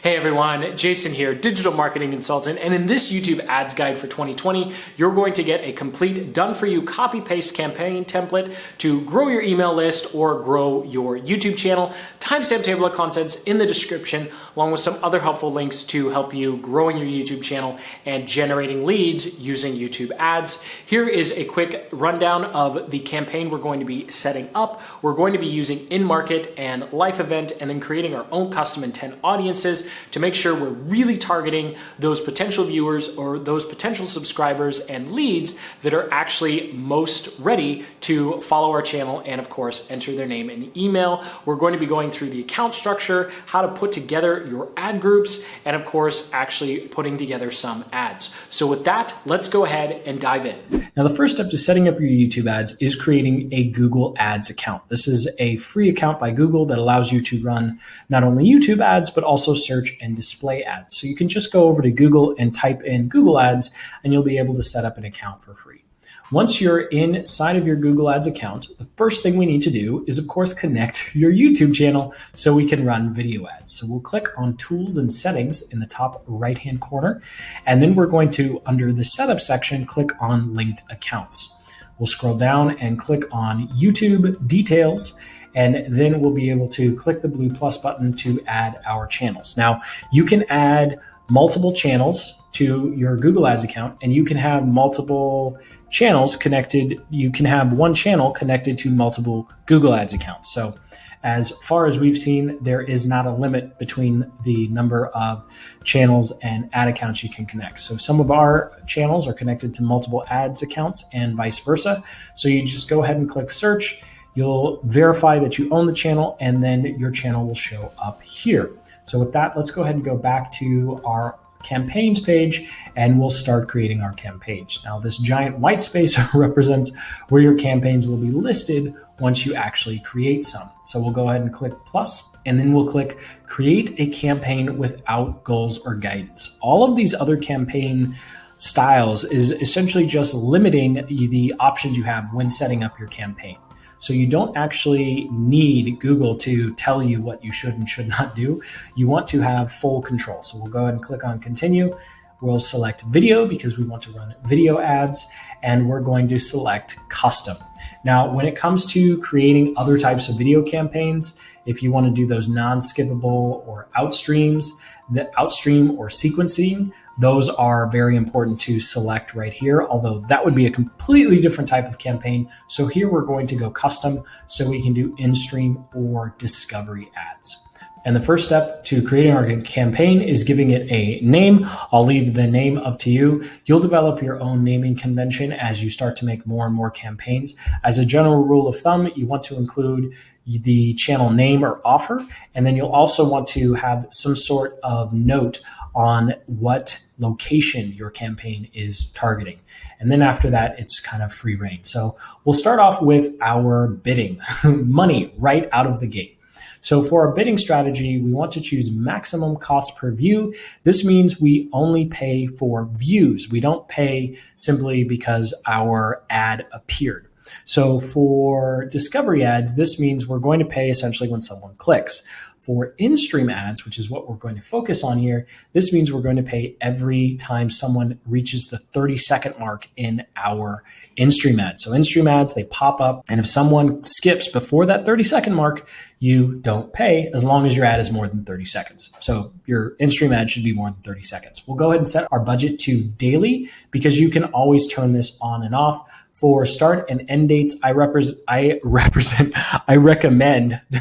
Hey everyone, Jason here, digital marketing consultant, and in this YouTube ads guide for 2020, you're going to get a complete done-for-you copy-paste campaign template to grow your email list or grow your YouTube channel. Timestamp table of contents in the description, along with some other helpful links to help you growing your YouTube channel and generating leads using YouTube ads. Here is a quick rundown of the campaign we're going to be setting up. We're going to be using in-market and life event, and then creating our own custom intent audiences to make sure we're really targeting those potential viewers or those potential subscribers and leads that are actually most ready to follow our channel and, of course, enter their name and email. We're going to be going through the account structure, how to put together your ad groups, and, of course, actually putting together some ads. So with that, let's go ahead and dive in. Now, the first step to setting up your YouTube ads is creating a Google Ads account. This is a free account by Google that allows you to run not only YouTube ads, but also search and display ads. So you can just go over to Google and type in Google Ads, and you'll be able to set up an account for free. Once you're inside of your Google Ads account, the first thing we need to do is, of course, connect your YouTube channel so we can run video ads. So we'll click on Tools and Settings in the top right-hand corner, and then we're going to, under the Setup section, click on Linked Accounts. We'll scroll down and click on YouTube Details, and then we'll be able to click the blue plus button to add our channels. Now, you can add multiple channels to your Google Ads account, and you can have multiple channels connected. You can have one channel connected to multiple Google Ads accounts. So as far as we've seen, there is not a limit between the number of channels and ad accounts you can connect. So some of our channels are connected to multiple ads accounts and vice versa. So you just go ahead and click search. You'll verify that you own the channel, and then your channel will show up here. So with that, let's go ahead and go back to our campaigns page, and we'll start creating our campaigns. Now, this giant white space represents where your campaigns will be listed once you actually create some. So we'll go ahead and click plus, and then we'll click create a campaign without goals or guidance. All of these other campaign styles is essentially just limiting the options you have when setting up your campaign. So you don't actually need Google to tell you what you should and should not do. You want to have full control. So we'll go ahead and click on continue. We'll select video because we want to run video ads, and we're going to select custom. Now, when it comes to creating other types of video campaigns, if you want to do those non-skippable or outstreams, the outstream or sequencing, those are very important to select right here, although that would be a completely different type of campaign. So here we're going to go custom so we can do in-stream or discovery ads. And the first step to creating our campaign is giving it a name. I'll leave the name up to you. You'll develop your own naming convention as you start to make more and more campaigns. As a general rule of thumb, you want to include the channel name or offer, and then you'll also want to have some sort of note on what location your campaign is targeting. And then after that, it's kind of free reign. So we'll start off with our bidding, money right out of the gate. So for our bidding strategy, we want to choose maximum cost per view. This means we only pay for views. We don't pay simply because our ad appeared. So for discovery ads, this means we're going to pay essentially when someone clicks. For in-stream ads, which is what we're going to focus on here, this means we're going to pay every time someone reaches the 30-second mark in our in-stream ads. So in-stream ads, they pop up, and if someone skips before that 30-second mark, you don't pay as long as your ad is more than 30 seconds. So your in-stream ad should be more than 30 seconds. We'll go ahead and set our budget to daily because you can always turn this on and off. For start and end dates, I recommend,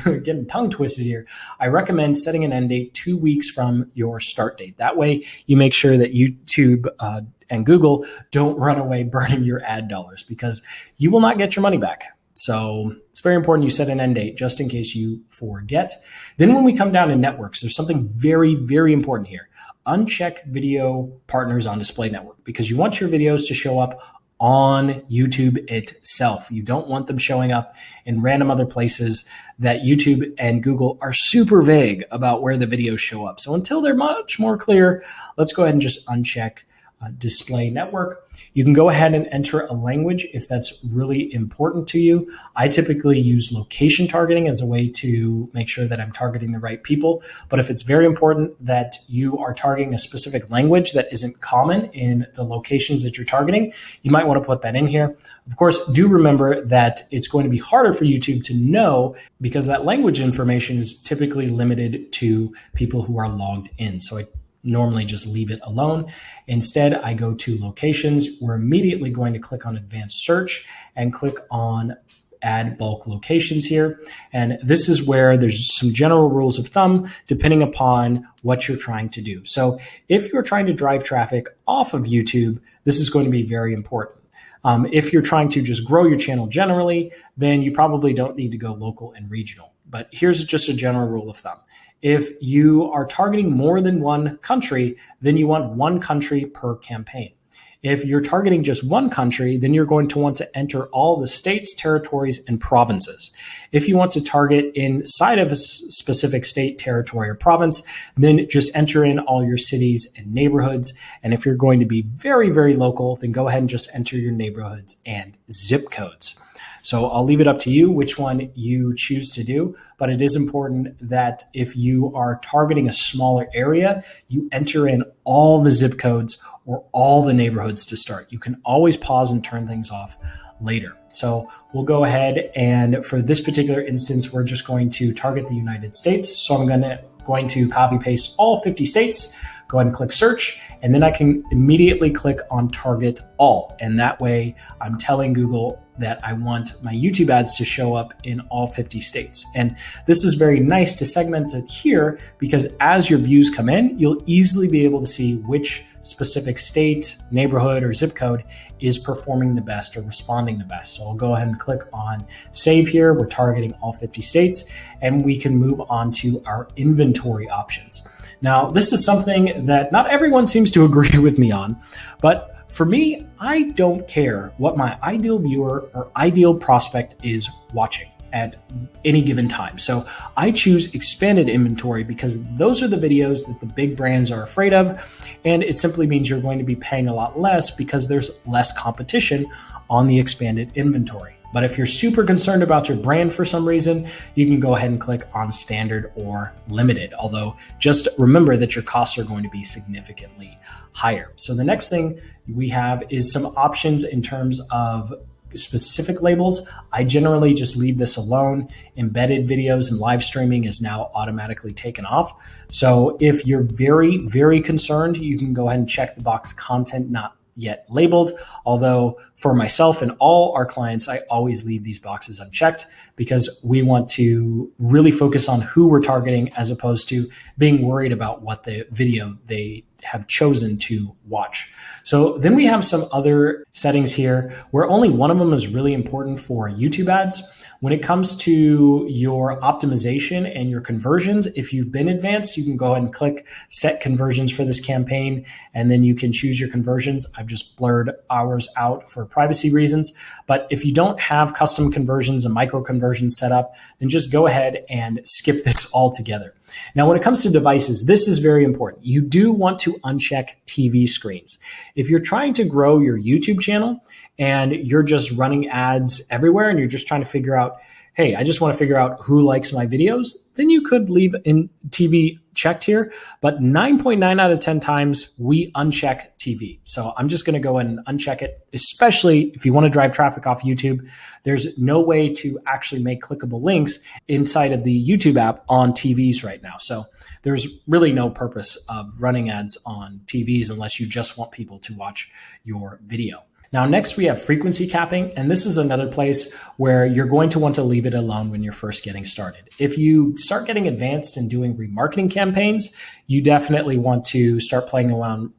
getting tongue twisted here, I recommend setting an end date 2 weeks from your start date. That way you make sure that YouTube and Google don't run away burning your ad dollars, because you will not get your money back. So it's very important you set an end date just in case you forget. Then when we come down to networks, there's something very, very important here. Uncheck video partners on display network, because you want your videos to show up on YouTube itself. You don't want them showing up in random other places that YouTube and Google are super vague about where the videos show up. So until they're much more clear, let's go ahead and just uncheck display network. You can go ahead and enter a language if that's really important to you. I typically use location targeting as a way to make sure that I'm targeting the right people. But if it's very important that you are targeting a specific language that isn't common in the locations that you're targeting, you might want to put that in here. Of course, do remember that it's going to be harder for YouTube to know because that language information is typically limited to people who are logged in. So I normally just leave it alone. Instead, I go to locations. We're immediately going to click on advanced search and click on add bulk locations here. And this is where there's some general rules of thumb depending upon what you're trying to do. So if you're trying to drive traffic off of YouTube, this is going to be very important. If you're trying to just grow your channel generally, then you probably don't need to go local and regional. But here's just a general rule of thumb. If you are targeting more than one country, then you want one country per campaign. If you're targeting just one country, then you're going to want to enter all the states, territories, and provinces. If you want to target inside of a specific state, territory, or province, then just enter in all your cities and neighborhoods. And if you're going to be very, very local, then go ahead and just enter your neighborhoods and zip codes. So I'll leave it up to you which one you choose to do, but it is important that if you are targeting a smaller area, you enter in all the zip codes or all the neighborhoods to start. You can always pause and turn things off later. So we'll go ahead and for this particular instance, we're just going to target the United States. So I'm going to copy paste all 50 states, go ahead and click search, and then I can immediately click on target all. And that way I'm telling Google that I want my YouTube ads to show up in all 50 states. And this is very nice to segment it here because as your views come in, you'll easily be able to see which specific state, neighborhood, or zip code is performing the best or responding the best. So I'll go ahead and click on save here. We're targeting all 50 states and we can move on to our inventory options. Now, this is something that not everyone seems to agree with me on, but for me, I don't care what my ideal viewer or ideal prospect is watching at any given time. So I choose expanded inventory because those are the videos that the big brands are afraid of. And it simply means you're going to be paying a lot less because there's less competition on the expanded inventory. But if you're super concerned about your brand for some reason, you can go ahead and click on standard or limited. Although just remember that your costs are going to be significantly higher. So the next thing we have is some options in terms of specific labels. I generally just leave this alone. Embedded videos and live streaming is now automatically taken off. So if you're very, very concerned, you can go ahead and check the box content not yet labeled. Although for myself and all our clients, I always leave these boxes unchecked because we want to really focus on who we're targeting as opposed to being worried about what the video they have chosen to watch. So then we have some other settings here where only one of them is really important for YouTube ads. When it comes to your optimization and your conversions, if you've been advanced, you can go ahead and click set conversions for this campaign, and then you can choose your conversions. I've just blurred ours out for privacy reasons. But if you don't have custom conversions and micro conversions set up, then just go ahead and skip this altogether. Now, when it comes to devices, this is very important. You do want to uncheck TV screens. If you're trying to grow your YouTube channel and you're just running ads everywhere and you're just trying to figure out, hey, I just want to figure out who likes my videos, then you could leave in TV checked here. But 9.9 out of 10 times we uncheck TV. So I'm just going to go and uncheck it, especially if you want to drive traffic off YouTube. There's no way to actually make clickable links inside of the YouTube app on TVs right now. So there's really no purpose of running ads on TVs unless you just want people to watch your video. Now, next we have frequency capping, and this is another place where you're going to want to leave it alone when you're first getting started. If you start getting advanced and doing remarketing campaigns, you definitely want to start playing around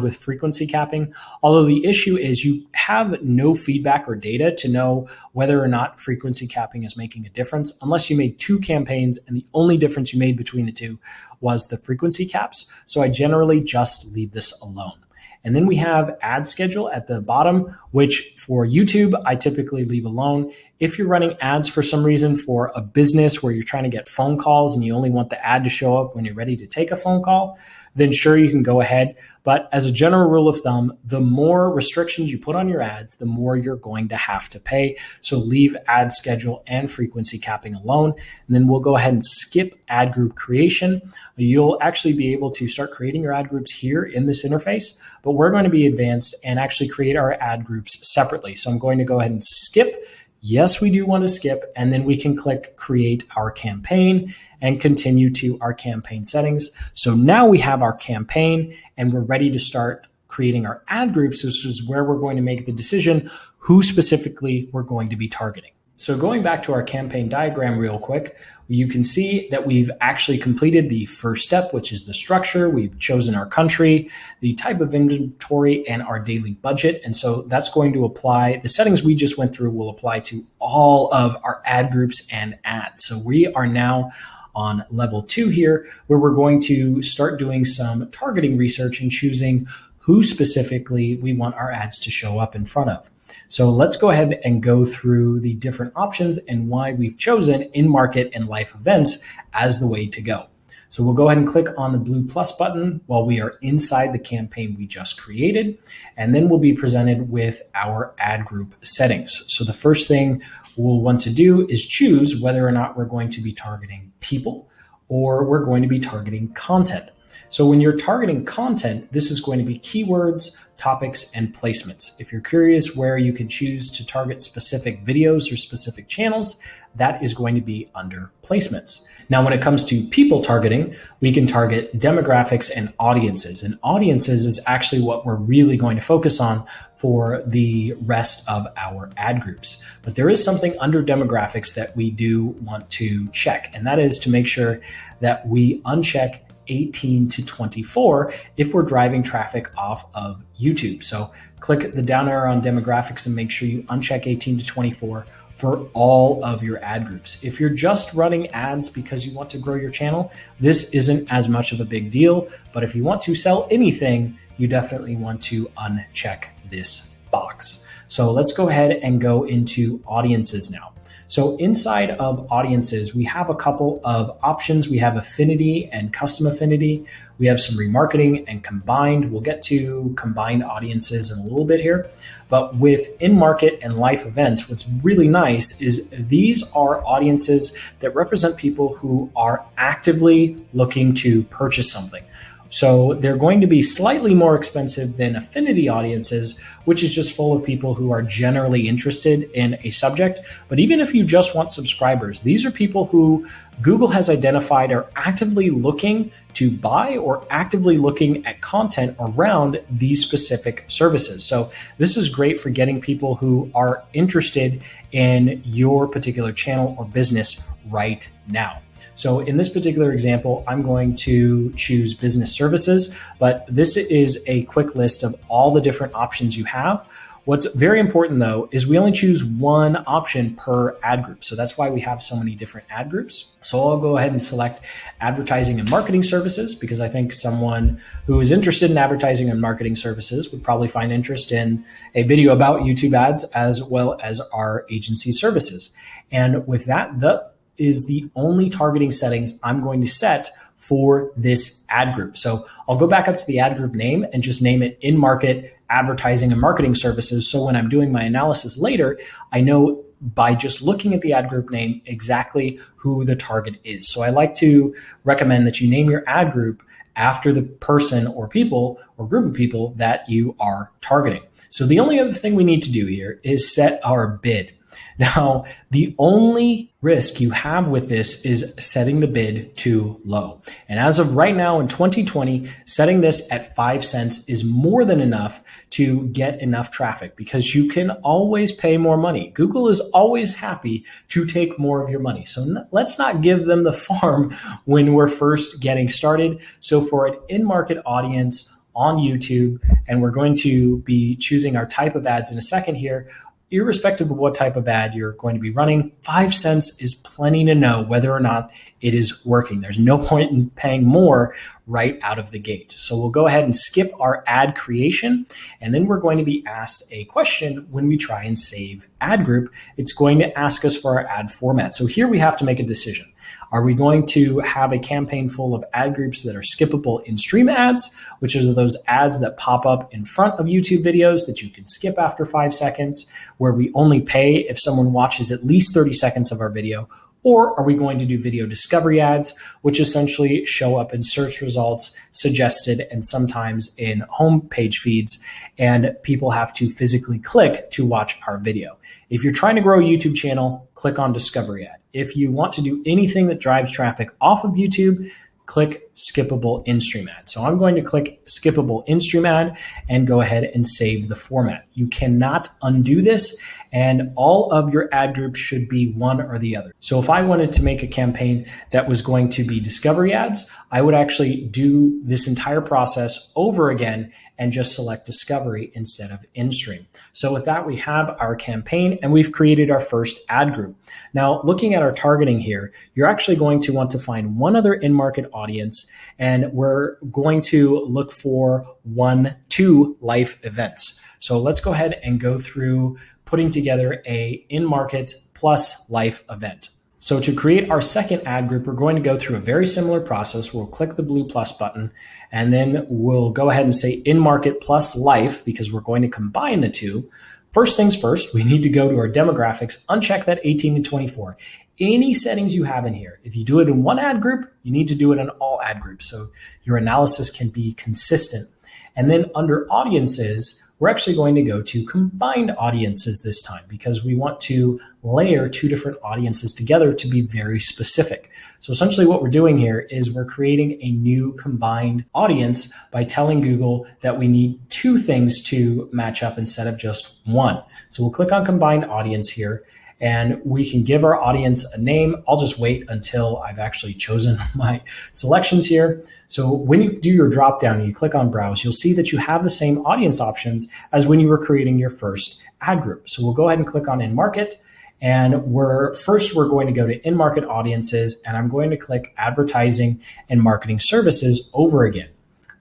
with frequency capping. Although the issue is you have no feedback or data to know whether or not frequency capping is making a difference unless you made 2 campaigns and the only difference you made between the 2 was the frequency caps. So I generally just leave this alone. And then we have ad schedule at the bottom, which for YouTube, I typically leave alone. If you're running ads for some reason for a business where you're trying to get phone calls and you only want the ad to show up when you're ready to take a phone call, then sure, you can go ahead. But as a general rule of thumb, the more restrictions you put on your ads, the more you're going to have to pay. So leave ad schedule and frequency capping alone. And then we'll go ahead and skip ad group creation. You'll actually be able to start creating your ad groups here in this interface, but we're going to be advanced and actually create our ad groups separately. So I'm going to go ahead and skip. Yes, we do want to skip, and then we can click create our campaign and continue to our campaign settings. So now we have our campaign and we're ready to start creating our ad groups. This is where we're going to make the decision who specifically we're going to be targeting. So going back to our campaign diagram real quick, you can see that we've actually completed the first step, which is the structure. We've chosen our country, the type of inventory, and our daily budget. And so that's going to apply. The settings we just went through will apply to all of our ad groups and ads. So we are now on level 2 here, where we're going to start doing some targeting research and choosing who specifically we want our ads to show up in front of. So let's go ahead and go through the different options and why we've chosen in-market and life events as the way to go. So we'll go ahead and click on the blue plus button while we are inside the campaign we just created, and then we'll be presented with our ad group settings. So the first thing we'll want to do is choose whether or not we're going to be targeting people or we're going to be targeting content. So when you're targeting content, this is going to be keywords, topics, and placements. If you're curious where you can choose to target specific videos or specific channels, that is going to be under placements. Now, when it comes to people targeting, we can target demographics and audiences. And audiences is actually what we're really going to focus on for the rest of our ad groups. But there is something under demographics that we do want to check, and that is to make sure that we uncheck 18 to 24 if we're driving traffic off of YouTube. So click the down arrow on demographics and make sure you uncheck 18 to 24 for all of your ad groups. If you're just running ads because you want to grow your channel, this isn't as much of a big deal. But if you want to sell anything, you definitely want to uncheck this box. So let's go ahead and go into audiences now. So inside of audiences, we have a couple of options. We have affinity and custom affinity. We have some remarketing and combined. We'll get to combined audiences in a little bit here. But with in-market and life events, what's really nice is these are audiences that represent people who are actively looking to purchase something. So they're going to be slightly more expensive than affinity audiences, which is just full of people who are generally interested in a subject. But even if you just want subscribers, these are people who Google has identified are actively looking to buy or actively looking at content around these specific services. So this is great for getting people who are interested in your particular channel or business right now. So in this particular example, I'm going to choose business services, but this is a quick list of all the different options you have. What's very important though, is we only choose one option per ad group. So that's why we have so many different ad groups. So I'll go ahead and select advertising and marketing services, because I think someone who is interested in advertising and marketing services would probably find interest in a video about YouTube ads as well as our agency services. And with that, that is the only targeting settings I'm going to set for this ad group. So I'll go back up to the ad group name and just name it in-market advertising and marketing services. So when I'm doing my analysis later, I know by just looking at the ad group name exactly who the target is. So I like to recommend that you name your ad group after the person or people or group of people that you are targeting. So the only other thing we need to do here is set our bid. Now, the only risk you have with this is setting the bid too low. And as of right now in 2020, setting this at 5 cents is more than enough to get enough traffic, because you can always pay more money. Google is always happy to take more of your money. So let's not give them the farm when we're first getting started. So for an in-market audience on YouTube, and we're going to be choosing our type of ads in a second here, irrespective of what type of ad you're going to be running, 5 cents is plenty to know whether or not it is working. There's no point in paying more right out of the gate. So we'll go ahead and skip our ad creation, and then we're going to be asked a question when we try and save ad group. It's going to ask us for our ad format. So here we have to make a decision. Are we going to have a campaign full of ad groups that are skippable in-stream ads, which are those ads that pop up in front of YouTube videos that you can skip after 5 seconds, where we only pay if someone watches at least 30 seconds of our video? Or are we going to do video discovery ads, which essentially show up in search results, suggested, and sometimes in homepage feeds, and people have to physically click to watch our video? If you're trying to grow a YouTube channel, click on discovery ad. If you want to do anything that drives traffic off of YouTube, click skippable in-stream ad. So I'm going to click skippable in-stream ad and go ahead and save the format. You cannot undo this, and all of your ad groups should be one or the other. So if I wanted to make a campaign that was going to be discovery ads, I would actually do this entire process over again and just select discovery instead of in-stream. So with that, we have our campaign and we've created our first ad group. Now, looking at our targeting here, you're actually going to want to find one other in-market audience, and we're going to look for 1-2 life events. So let's go ahead and go through putting together a in-market plus life event. So to create our second ad group, we're going to go through a very similar process. We'll click the blue plus button, and then we'll go ahead and say in-market plus life, because we're going to combine the two. First things first, we need to go to our demographics, uncheck that 18 to 24. Any settings you have in here, if you do it in one ad group, you need to do it in all ad groups so your analysis can be consistent. And then under audiences, we're actually going to go to combined audiences this time, because we want to layer two different audiences together to be very specific. So essentially what we're doing here is we're creating a new combined audience by telling Google that we need two things to match up instead of just one. So we'll click on combined audience here, and we can give our audience a name. I'll just wait until I've actually chosen my selections here. So when you do your drop down and you click on browse, you'll see that you have the same audience options as when you were creating your first ad group. So we'll go ahead and click on in market, and we're going to go to in market audiences, and I'm going to click advertising and marketing services over again.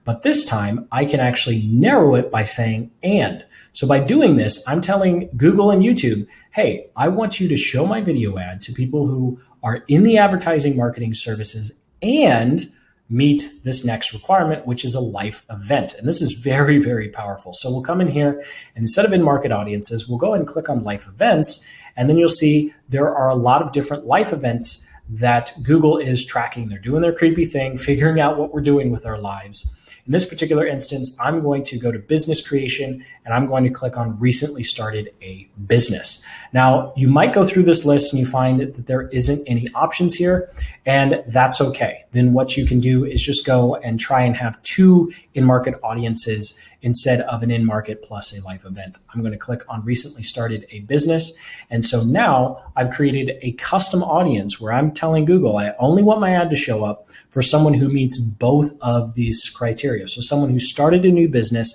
But this time I can actually narrow it by saying and. So by doing this, I'm telling Google and YouTube, hey, I want you to show my video ad to people who are in the advertising marketing services and meet this next requirement, which is a life event. And this is very, very powerful. So we'll come in here, and instead of in-market audiences, we'll go ahead and click on life events. And then you'll see there are a lot of different life events that Google is tracking. They're doing their creepy thing, figuring out what we're doing with our lives. In this particular instance, I'm going to go to business creation, and I'm going to click on recently started a business. Now, you might go through this list and you find that there isn't any options here, and that's okay. Then what you can do is just go and try and have two in-market audiences instead of an in-market plus a life event. I'm going to click on recently started a business. And so now I've created a custom audience where I'm telling Google I only want my ad to show up for someone who meets both of these criteria. So someone who started a new business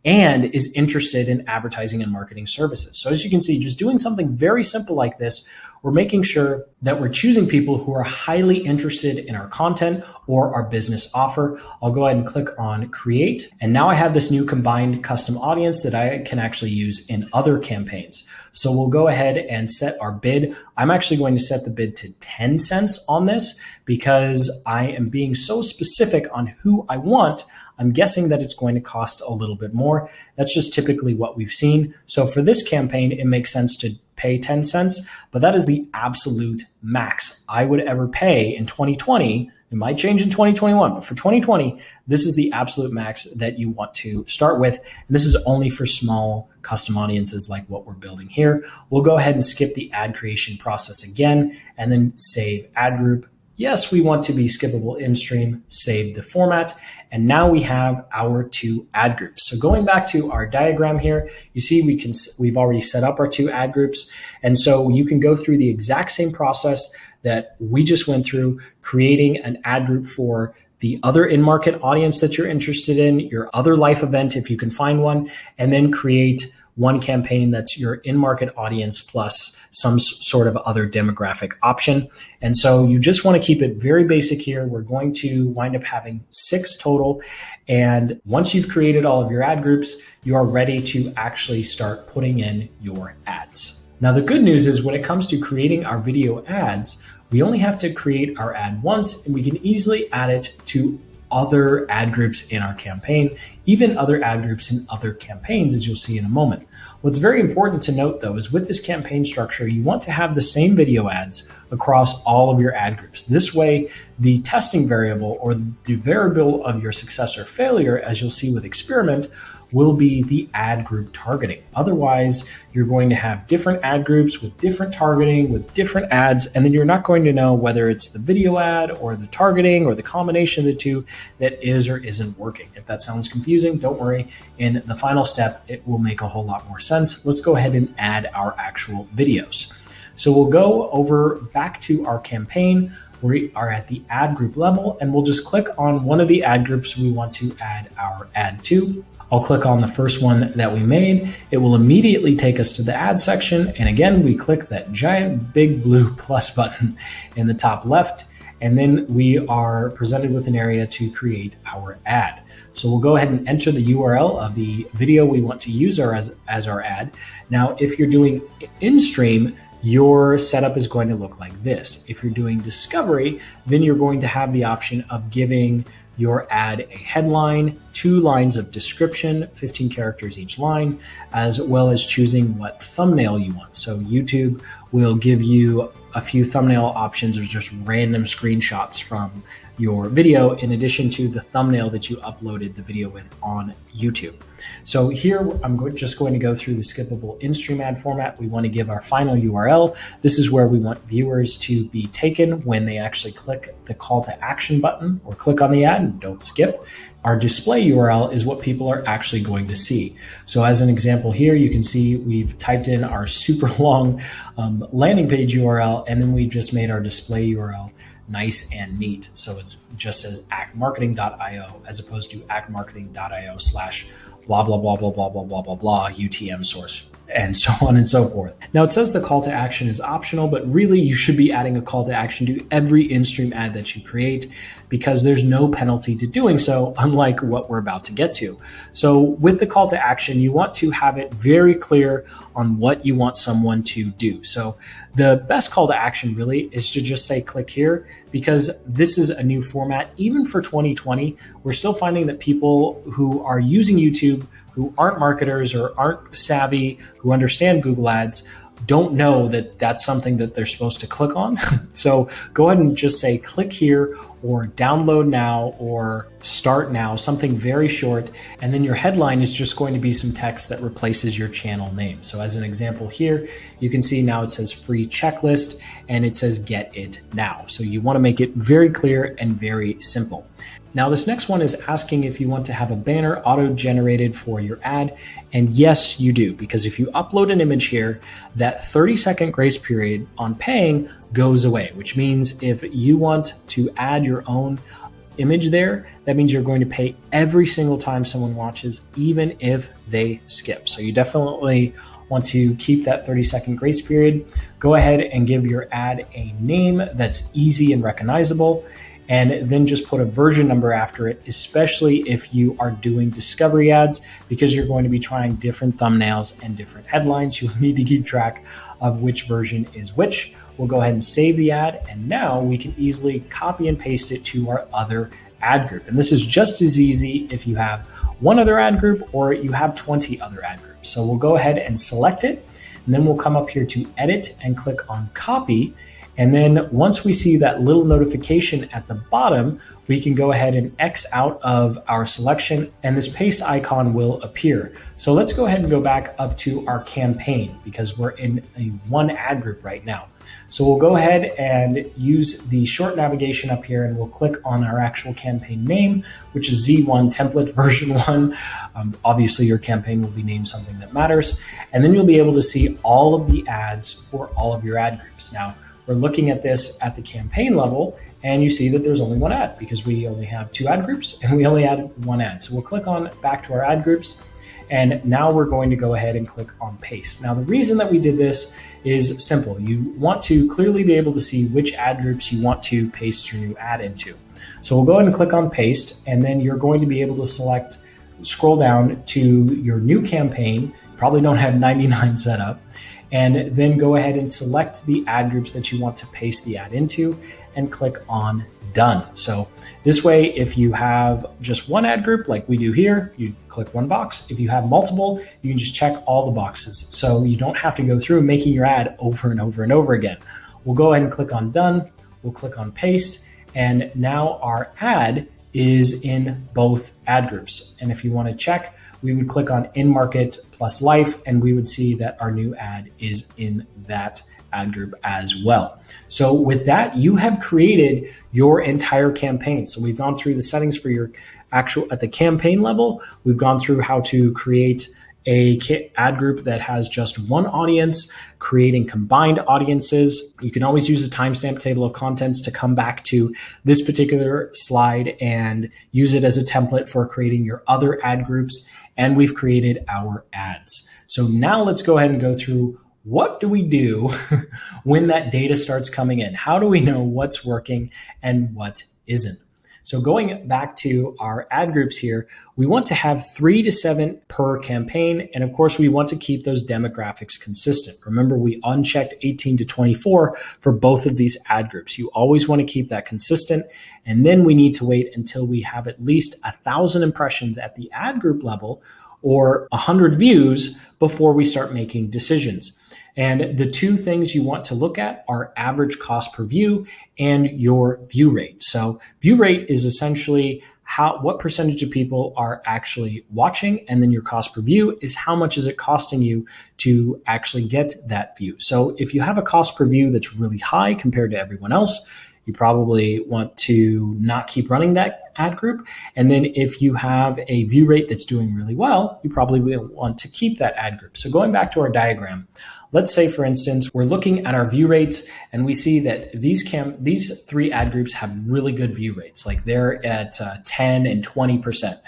and is interested in advertising and marketing services. So as you can see, just doing something very simple like this, we're making sure that we're choosing people who are highly interested in our content or our business offer. I'll go ahead and click on create. And now I have this new combined custom audience that I can actually use in other campaigns. So we'll go ahead and set our bid. I'm actually going to set the bid to 10 cents on this because I am being so specific on who I want. I'm guessing that it's going to cost a little bit more. That's just typically what we've seen. So for this campaign, it makes sense to pay 10 cents, but that is the absolute max I would ever pay in 2020. It might change in 2021, but for 2020, this is the absolute max that you want to start with. And this is only for small custom audiences like what we're building here. We'll go ahead and skip the ad creation process again, and then save ad group. Yes, we want to be skippable in-stream, save the format. And now we have our two ad groups. So going back to our diagram here, you see we've already set up our two ad groups. And so you can go through the exact same process that we just went through, creating an ad group for the other in-market audience that you're interested in, your other life event, if you can find one, and then create one campaign that's your in-market audience plus some sort of other demographic option. And so you just want to keep it very basic here. We're going to wind up having 6 total. And once you've created all of your ad groups, you are ready to actually start putting in your ads. Now, the good news is when it comes to creating our video ads, we only have to create our ad once, and we can easily add it to other ad groups in our campaign, even other ad groups in other campaigns, as you'll see in a moment. What's very important to note, though, is with this campaign structure, you want to have the same video ads across all of your ad groups. This way, the testing variable or the variable of your success or failure, as you'll see with Experiment, will be the ad group targeting. Otherwise, you're going to have different ad groups with different targeting, with different ads, and then you're not going to know whether it's the video ad or the targeting or the combination of the two that is or isn't working. If that sounds confusing, don't worry. In the final step, it will make a whole lot more sense. Let's go ahead and add our actual videos. So we'll go over back to our campaign. We are at the ad group level, and we'll just click on one of the ad groups we want to add our ad to. I'll click on the first one that we made. It will immediately take us to the ad section. And again, we click that giant big blue plus button in the top left. And then we are presented with an area to create our ad. So we'll go ahead and enter the URL of the video we want to use as our ad. Now, if you're doing in-stream, your setup is going to look like this. If you're doing discovery, then you're going to have the option of giving your ad a headline, 2 lines of description, 15 characters each line, as well as choosing what thumbnail you want. So YouTube will give you a few thumbnail options or just random screenshots from your video in addition to the thumbnail that you uploaded the video with on YouTube. So here I'm just going to go through the skippable in-stream ad format. We want to give our final URL. This is where we want viewers to be taken when they actually click the call to action button or click on the ad and don't skip. Our display URL is what people are actually going to see. So as an example here, you can see we've typed in our super long landing page URL, and then we just made our display URL nice and neat. So it just says actmarketing.io as opposed to actmarketing.io / blah, blah, blah, blah, blah, blah, blah, blah, blah, UTM source, and so on and so forth. Now it says the call to action is optional, but really you should be adding a call to action to every in-stream ad that you create because there's no penalty to doing so, unlike what we're about to get to. So with the call to action, you want to have it very clear on what you want someone to do. So the best call to action really is to just say click here, because this is a new format. Even for 2020, we're still finding that people who are using YouTube, who aren't marketers or aren't savvy, who understand Google Ads, don't know that that's something that they're supposed to click on. So go ahead and just say click here or download now or start now, something very short. And then your headline is just going to be some text that replaces your channel name. So as an example here, you can see now it says free checklist and it says get it now. So you want to make it very clear and very simple. Now, this next one is asking if you want to have a banner auto-generated for your ad. And yes, you do, because if you upload an image here, that 30-second grace period on paying goes away, which means if you want to add your own image there, that means you're going to pay every single time someone watches, even if they skip. So you definitely want to keep that 30-second grace period. Go ahead and give your ad a name that's easy and recognizable, and then just put a version number after it, especially if you are doing discovery ads, because you're going to be trying different thumbnails and different headlines. You'll need to keep track of which version is which. We'll go ahead and save the ad, and now we can easily copy and paste it to our other ad group. And this is just as easy if you have one other ad group or you have 20 other ad groups. So we'll go ahead and select it, and then we'll come up here to edit and click on copy. And then once we see that little notification at the bottom, we can go ahead and X out of our selection and this paste icon will appear. So let's go ahead and go back up to our campaign because we're in a one ad group right now. So we'll go ahead and use the short navigation up here and we'll click on our actual campaign name, which is Z1 template version 1. Obviously your campaign will be named something that matters. And then you'll be able to see all of the ads for all of your ad groups. Now, we're looking at this at the campaign level, and you see that there's only one ad because we only have 2 ad groups and we only add 1 ad. So we'll click on back to our ad groups. And now we're going to go ahead and click on paste. Now, the reason that we did this is simple. You want to clearly be able to see which ad groups you want to paste your new ad into. So we'll go ahead and click on paste, and then you're going to be able to scroll down to your new campaign. Probably don't have 99 set up. And then go ahead and select the ad groups that you want to paste the ad into and click on done. So this way, if you have just one ad group like we do here, you click one box. If you have multiple, you can just check all the boxes. So you don't have to go through making your ad over and over and over again. We'll go ahead and click on done. We'll click on paste. And now our ad is in both ad groups. And if you want to check, we would click on in market plus life, and we would see that our new ad is in that ad group as well. So with that, you have created your entire campaign. So we've gone through the settings for your actual, at the campaign level, we've gone through how to create a ad group that has just one audience, creating combined audiences. You can always use a timestamp table of contents to come back to this particular slide and use it as a template for creating your other ad groups. And we've created our ads. So now let's go ahead and go through what do we do when that data starts coming in? How do we know what's working and what isn't? So going back to our ad groups here, we want to have 3 to 7 per campaign. And of course, we want to keep those demographics consistent. Remember, we unchecked 18 to 24 for both of these ad groups. You always want to keep that consistent. And then we need to wait until we have at least 1,000 impressions at the ad group level or 100 views before we start making decisions. And the 2 things you want to look at are average cost per view and your view rate. So view rate is essentially what percentage of people are actually watching, and then your cost per view is how much is it costing you to actually get that view. So if you have a cost per view that's really high compared to everyone else, you probably want to not keep running that ad group. And then if you have a view rate that's doing really well, you probably will want to keep that ad group. So going back to our diagram, let's say, for instance, we're looking at our view rates and we see that these 3 ad groups have really good view rates, like they're at 10 and 20%.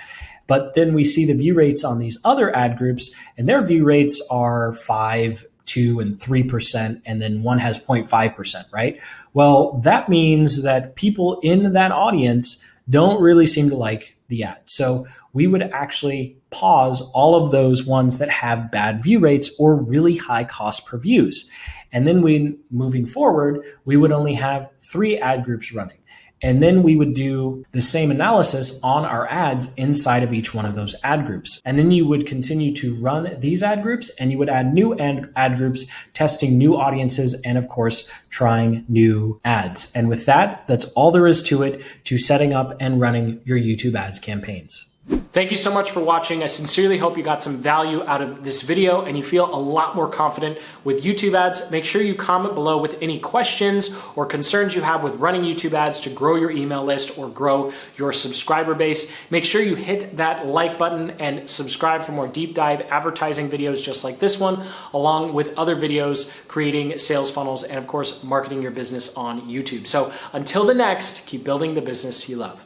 But then we see the view rates on these other ad groups and their view rates are 5%, 2%, and 3%, and then one has 0.5%, right? Well, that means that people in that audience don't really seem to like the ad. So we would actually pause all of those ones that have bad view rates or really high cost per views. And then moving forward, we would only have 3 ad groups running. And then we would do the same analysis on our ads inside of each one of those ad groups. And then you would continue to run these ad groups and you would add new ad groups, testing new audiences, and of course, trying new ads. And with that, that's all there is to it, to setting up and running your YouTube ads campaigns. Thank you so much for watching. I sincerely hope you got some value out of this video and you feel a lot more confident with YouTube ads. Make sure you comment below with any questions or concerns you have with running YouTube ads to grow your email list or grow your subscriber base. Make sure you hit that like button and subscribe for more deep dive advertising videos just like this one, along with other videos creating sales funnels and of course, marketing your business on YouTube. So until the next, keep building the business you love.